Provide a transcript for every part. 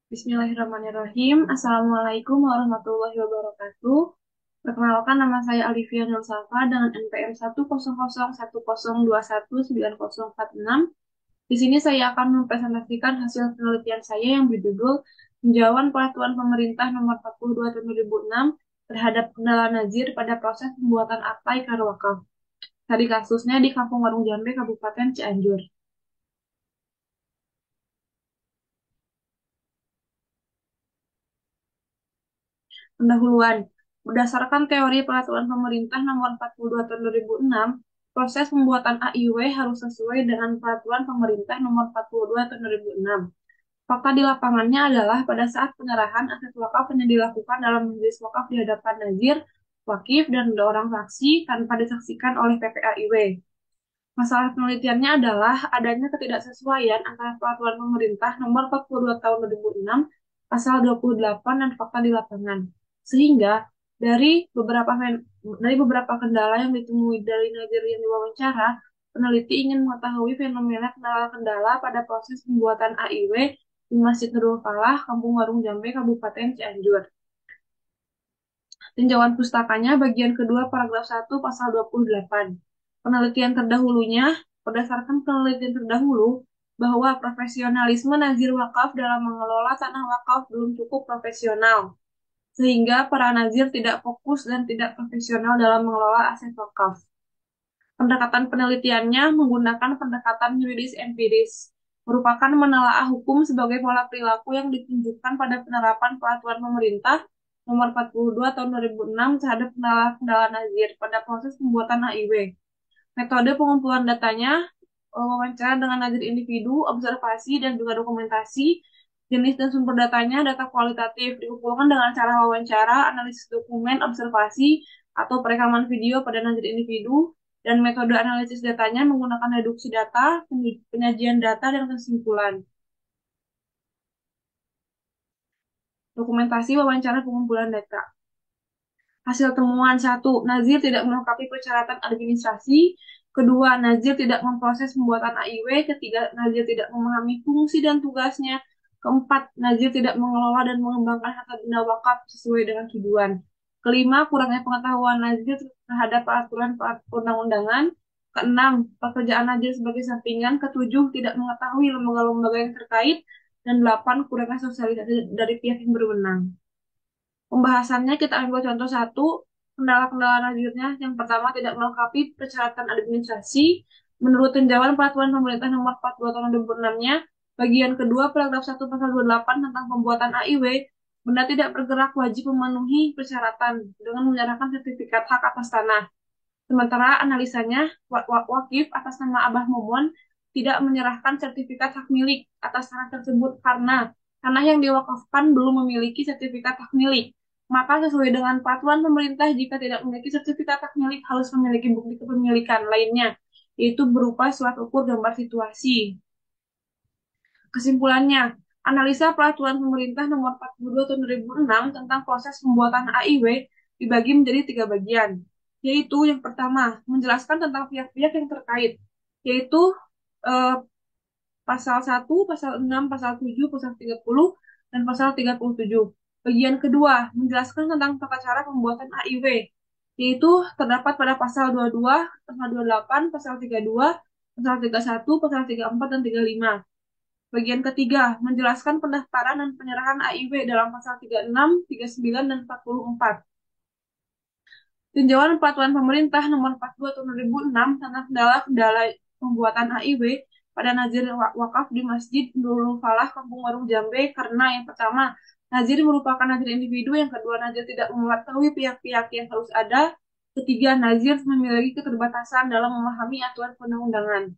Bismillahirrahmanirrahim. Assalamualaikum warahmatullahi wabarakatuh. Perkenalkan, nama saya Alivia Nur Safa dengan NPM 1001021290046. Di sini saya akan mempresentasikan hasil penelitian saya yang berjudul Tinjauan Peraturan Pemerintah Nomor 42 Tahun 2006 terhadap kendala nazir pada proses pembuatan akta ikrar wakaf. Dari kasusnya di Kampung Warung Jambe, Kabupaten Cianjur. Pendahuluan. Berdasarkan teori peraturan pemerintah nomor 42 tahun 2006, proses pembuatan AIW harus sesuai dengan peraturan pemerintah nomor 42 tahun 2006. Fakta di lapangannya adalah pada saat penyerahan aset wakaf hanya dilakukan dalam majelis wakaf di hadapan nazir, wakif, dan 2 orang saksi tanpa disaksikan oleh PPAIW. Masalah penelitiannya adalah adanya ketidaksesuaian antara peraturan pemerintah nomor 42 tahun 2006 pasal 28 dan fakta di lapangan. Sehingga dari beberapa kendala yang ditemui dari nazir yang diwawancara, peneliti ingin mengetahui fenomena kendala-kendala pada proses pembuatan AIW di Masjid Nurul Falah, Kampung Warung Jambe, Kabupaten Cianjur. Tinjauan pustakanya bagian kedua paragraf 1 pasal 28. Penelitian terdahulunya, berdasarkan penelitian terdahulu, bahwa profesionalisme nazir wakaf dalam mengelola tanah wakaf belum cukup profesional, sehingga para nazir tidak fokus dan tidak profesional dalam mengelola aset wakaf. Pendekatan penelitiannya menggunakan pendekatan yuridis empiris, merupakan menelaah hukum sebagai pola perilaku yang ditunjukkan pada penerapan peraturan pemerintah nomor 42 tahun 2006 terhadap kendala-kendala nazir pada proses pembuatan AIW. Metode pengumpulan datanya, wawancara dengan nazir individu, observasi, dan juga dokumentasi. Jenis dan sumber datanya data kualitatif, dikumpulkan dengan cara wawancara, analisis dokumen, observasi, atau perekaman video pada nazir individu, dan metode analisis datanya menggunakan reduksi data, penyajian data, dan kesimpulan. Dokumentasi wawancara pengumpulan data. Hasil temuan: 1. Nazir tidak melengkapi persyaratan administrasi. Kedua, Nazir tidak memproses pembuatan AIW. Ketiga, Nazir tidak memahami fungsi dan tugasnya. Keempat, Nazir tidak mengelola dan mengembangkan harta benda wakaf sesuai dengan tujuan. Kelima, kurangnya pengetahuan Nazir terhadap peraturan perundang-undangan. Keenam, pekerjaan Nazir sebagai sampingan. Ketujuh, tidak mengetahui lembaga-lembaga yang terkait. Dan delapan, kurangnya sosialisasi dari pihak yang berwenang. Pembahasannya kita ambil contoh satu, kendala-kendala nazirnya. Yang pertama, tidak melengkapi persyaratan administrasi. Menurut tinjauan peraturan pemerintah nomor 42 tahun 2006-nya, bagian kedua paragraf 1 pasal 28 tentang pembuatan AIW, benda tidak bergerak wajib memenuhi persyaratan dengan menyerahkan sertifikat hak atas tanah. Sementara analisanya, wakif atas nama Abah Momon tidak menyerahkan sertifikat hak milik atas tanah tersebut karena tanah yang diwakafkan belum memiliki sertifikat hak milik. Maka sesuai dengan peraturan pemerintah, jika tidak memiliki sertifikat hak milik harus memiliki bukti kepemilikan lainnya, yaitu berupa surat ukur gambar situasi. Kesimpulannya, analisa peraturan pemerintah nomor 42 tahun 2006 tentang proses pembuatan AIW dibagi menjadi 3 bagian, yaitu yang pertama, menjelaskan tentang pihak-pihak yang terkait, yaitu eh, pasal 1, pasal 6, pasal 7, pasal 30, dan pasal 37. Bagian kedua, menjelaskan tentang tata cara pembuatan AIW, yaitu terdapat pada pasal 22, pasal 28, pasal 32, pasal 31, pasal 34, dan 35. Bagian ketiga, menjelaskan pendaftaran dan penyerahan AIW dalam pasal 36, 39, dan 44. Tinjauan peraturan pemerintah nomor 42 tahun 2006 tentang kendala-kendala pembuatan AIW pada nazir wakaf di Masjid Nurul Falah, Kampung Warung Jambe, karena yang pertama, nazir merupakan nazir individu, yang kedua, nazir tidak mengetahui pihak-pihak yang harus ada, ketiga, nazir memiliki keterbatasan dalam memahami aturan perundang-undangan.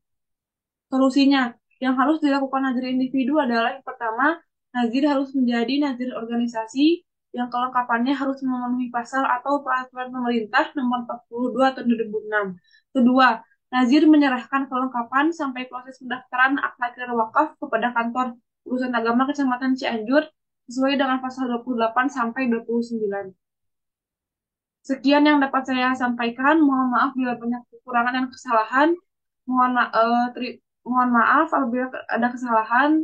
Solusinya, yang harus dilakukan nazir individu adalah yang pertama, nazir harus menjadi nazir organisasi yang kelengkapannya harus memenuhi pasal atau peraturan pemerintah nomor 42 tahun 2006. Kedua, nazir menyerahkan kelengkapan sampai proses pendaftaran akta ikrar wakaf kepada kantor urusan agama Kecamatan Cianjur sesuai dengan pasal 28 sampai 29. Sekian yang dapat saya sampaikan. Mohon maaf bila banyak kekurangan dan kesalahan. Mohon, ma- eh, teri- Mohon maaf apabila ada kesalahan.